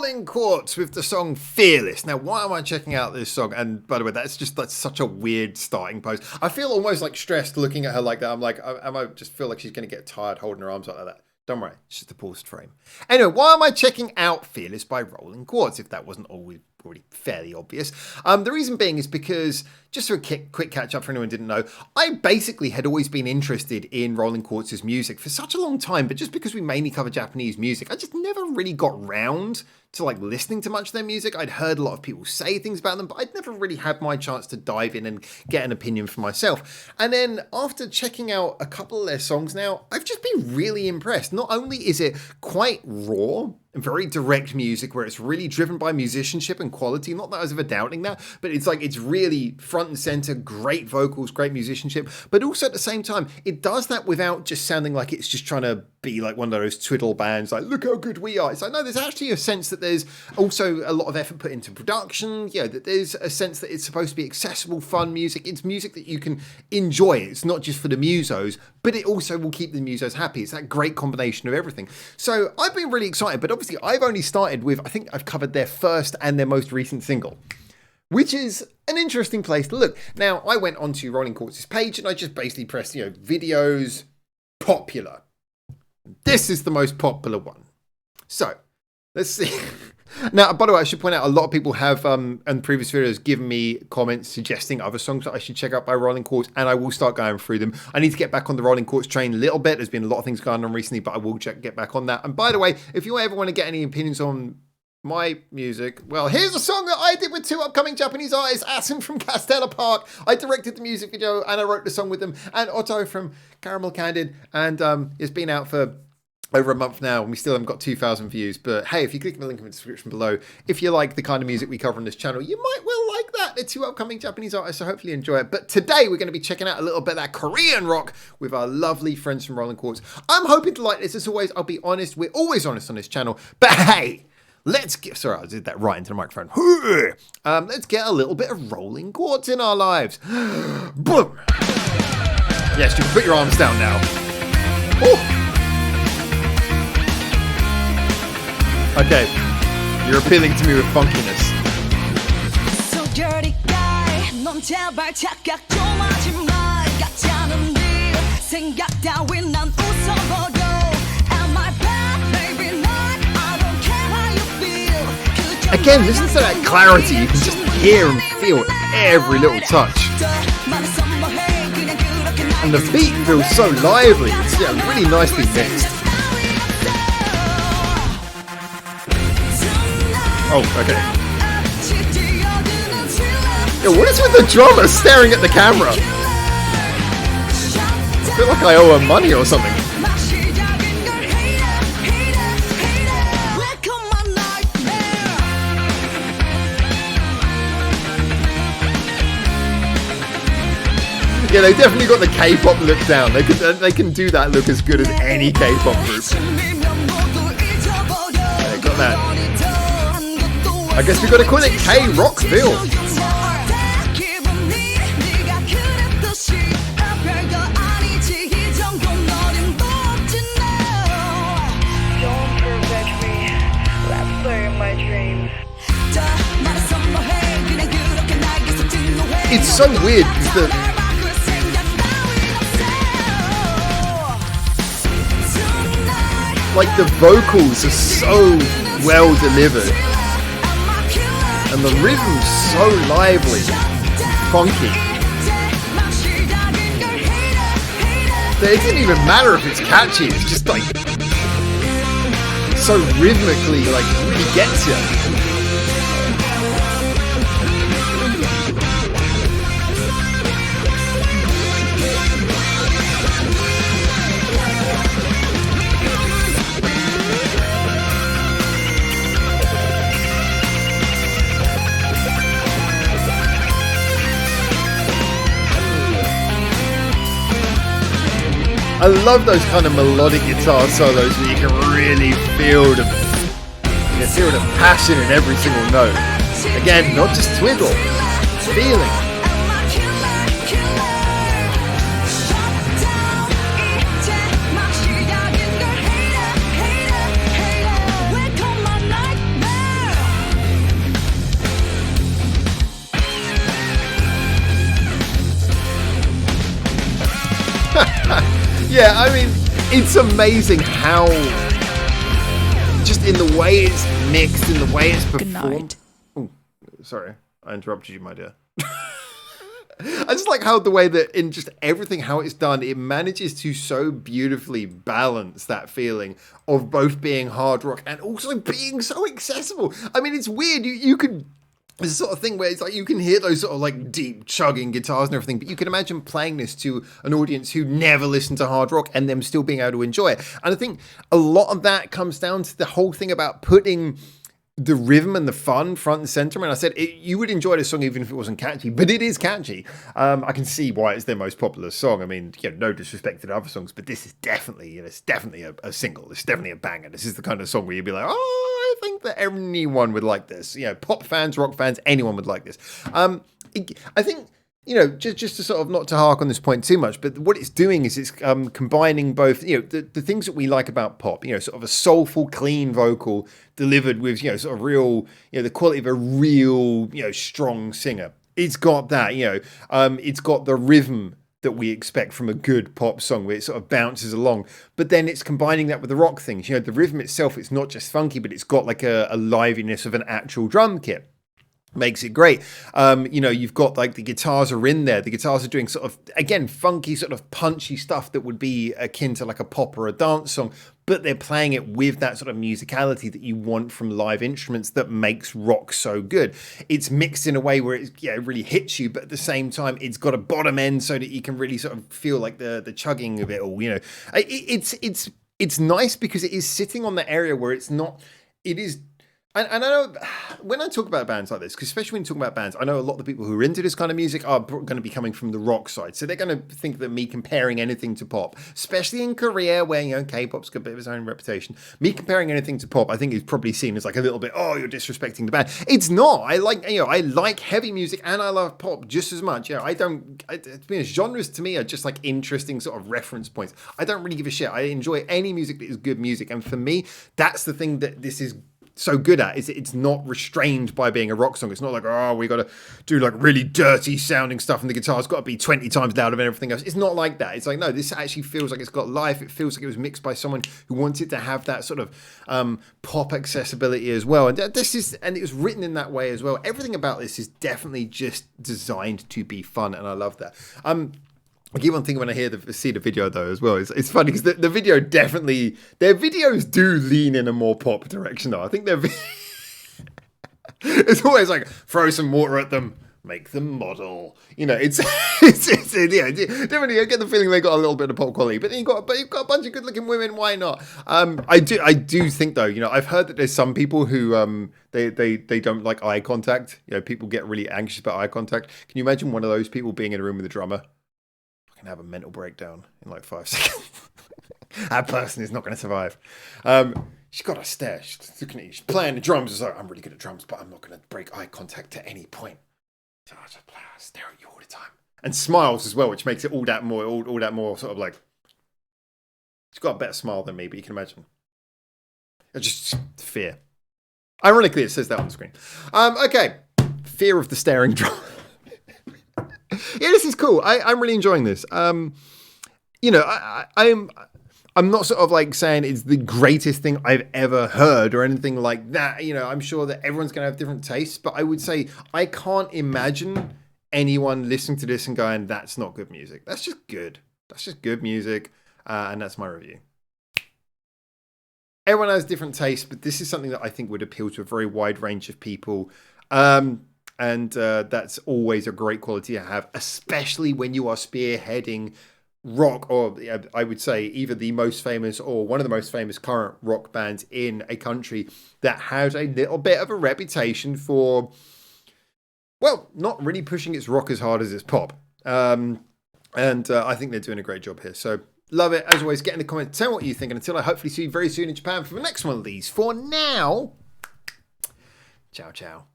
Rolling Quartz with the song Fearless. Now, why am I checking out this song? And by the way, that's such a weird starting pose. I feel almost like stressed looking at her like that. I'm like, I just feel like she's going to get tired holding her arms like that. Don't worry, it's just a paused frame. Anyway, why am I checking out Fearless by Rolling Quartz, if that wasn't already fairly obvious? The reason being is because, just for a quick catch up for anyone who didn't know, I basically had always been interested in Rolling Quartz's music for such a long time, but just because we mainly cover Japanese music, I just never really got round to like listening to much of their music. I'd heard a lot of people say things about them, but I'd never really had my chance to dive in and get an opinion for myself. And then after checking out a couple of their songs now, I've just been really impressed. Not only is it quite raw and very direct music where it's really driven by musicianship and quality, not that I was ever doubting that, but it's really front and center, great vocals, great musicianship, but also at the same time, it does that without just sounding like it's just trying to be like one of those twiddle bands, like, look how good we are. It's like, no, there's actually a sense that there's also a lot of effort put into production, that there's a sense that it's supposed to be accessible, fun music. It's music that you can enjoy. It's not just for the musos, but it also will keep the musos happy. It's that great combination of everything. So I've been really excited, but obviously I've only started with, I think I've covered their first and their most recent single, which is an interesting place to look. Now, I went onto Rolling Quartz's page and I just basically pressed, videos, popular. This is the most popular one. So, let's see. Now, by the way, I should point out a lot of people have, in previous videos, given me comments suggesting other songs that I should check out by Rolling Quartz, and I will start going through them. I need to get back on the Rolling Quartz train a little bit. There's been a lot of things going on recently, but I will get back on that. And by the way, if you ever want to get any opinions on my music, well, here's a song that I did with two upcoming Japanese artists, ASSUN from Castella Park. I directed the music video and I wrote the song with them, and Otto from Candid, and it's been out for over a month now, and we still haven't got 2,000 views. But hey, if you click the link in the description below, if you like the kind of music we cover on this channel, you might well like that. They're two upcoming Japanese artists, so hopefully you enjoy it. But today we're going to be checking out a little bit of that Korean rock with our lovely friends from Rolling Quartz. I'm hoping to like this. As always, I'll be honest. We're always honest on this channel. But hey, let's get, sorry, I did that right into the microphone. Let's get a little bit of Rolling Quartz in our lives. Boom. Yes, you can put your arms down now. Oh. Okay, you're appealing to me with funkiness. So dirty guy, 넌 제발 착각 좀 하지 마. 같지 않은 일 생각 따윈 난 웃어버려. Am I bad? Maybe not. I don't care how you feel. Again, listen to that clarity. You can just hear and feel every little touch. And the beat feels so lively. It's really nicely mixed. Oh, okay. Yo, what is with the drummer staring at the camera? I feel like I owe her money or something. Yeah, they definitely got the K-pop look down. They can do that look as good as any K-pop group. They got that. I guess we gotta call it K-Rockville. It's so weird because the vocals are so well delivered. And the rhythm's so lively, funky. It doesn't even matter if it's catchy, it's just like, so rhythmically, like, really gets you. I love those kind of melodic guitar solos where you can really feel the passion in every single note. Again, not just twiddle, feeling. Yeah, I mean, it's amazing how, just in the way it's mixed, in the way it's performed. Oh, sorry, I interrupted you, my dear. I just like how the way that in just everything, how it's done, it manages to so beautifully balance that feeling of both being hard rock and also being so accessible. I mean, it's weird. You could, it's the sort of thing where it's like you can hear those sort of like deep chugging guitars and everything, but you can imagine playing this to an audience who never listened to hard rock and them still being able to enjoy it. And I think a lot of that comes down to the whole thing about putting the rhythm and the fun front and center. And I said you would enjoy this song even if it wasn't catchy, but it is catchy. I can see why it's their most popular song. I mean, no disrespect to the other songs, but this is definitely, it's definitely a single. It's definitely a banger. This is the kind of song where you'd be like, oh, I think that anyone would like this. Pop fans, rock fans, anyone would like this. I think, just to sort of not to hark on this point too much, but what it's doing is it's combining both, the things that we like about pop, sort of a soulful, clean vocal delivered with, sort of real, the quality of a real, strong singer. It's got that, it's got the rhythm that we expect from a good pop song where it sort of bounces along, but then it's combining that with the rock things. The rhythm itself, it's not just funky, but it's got like a liveliness of an actual drum kit. Makes it great. You've got like the guitars are in there. The guitars are doing sort of, again, funky, sort of punchy stuff that would be akin to like a pop or a dance song, but they're playing it with that sort of musicality that you want from live instruments that makes rock so good. It's mixed in a way where it really hits you, but at the same time, it's got a bottom end so that you can really sort of feel like the chugging of it all. It's nice because it is sitting on the area where it's not. It is. And I know when I talk about bands like this, because especially when you talk about bands, I know a lot of the people who are into this kind of music are going to be coming from the rock side. So they're going to think that me comparing anything to pop, especially in Korea where, K-pop's got a bit of its own reputation. Me comparing anything to pop, I think is probably seen as like a little bit, oh, you're disrespecting the band. It's not. I like heavy music and I love pop just as much. To be honest, genres to me are just like interesting sort of reference points. I don't really give a shit. I enjoy any music that is good music. And for me, that's the thing that this is so good at, is it's not restrained by being a rock song. It's not like, oh, we got to do like really dirty sounding stuff and the guitar's got to be 20 times louder than everything else. It's not like that. It's like, no, this actually feels like it's got life. It feels like it was mixed by someone who wanted to have that sort of pop accessibility as well. And it was written in that way as well. Everything about this is definitely just designed to be fun, and I love that. I keep on thinking when I see the video though as well. It's funny because the video definitely, their videos do lean in a more pop direction though. I think it's always like throw some water at them, make them model. It's definitely. I get the feeling they got a little bit of pop quality, but you've got a bunch of good looking women. Why not? I do think though. I've heard that there's some people who they don't like eye contact. People get really anxious about eye contact. Can you imagine one of those people being in a room with a drummer? Have a mental breakdown in like 5 seconds. That person is not going to survive. She's got a stare. She's looking at you. She's playing the drums. It's like, I'm really good at drums, but I'm not going to break eye contact at any point. So I just stare at you all the time. And smiles as well, which makes it all that more sort of like. She's got a better smile than me, but you can imagine. It's just fear. Ironically, it says that on the screen. Okay. Fear of the staring drum. Yeah, this is cool. I'm really enjoying this. I'm not sort of like saying it's the greatest thing I've ever heard or anything like that. I'm sure that everyone's going to have different tastes, but I would say I can't imagine anyone listening to this and going, that's not good music. That's just good. That's just good music. And that's my review. Everyone has different tastes, but this is something that I think would appeal to a very wide range of people. And that's always a great quality to have, especially when you are spearheading rock, or I would say either the most famous or one of the most famous current rock bands in a country that has a little bit of a reputation for, well, not really pushing its rock as hard as its pop. And I think they're doing a great job here. So love it. As always, get in the comments, tell me what you think. And until I hopefully see you very soon in Japan for the next one of these. For now, ciao, ciao.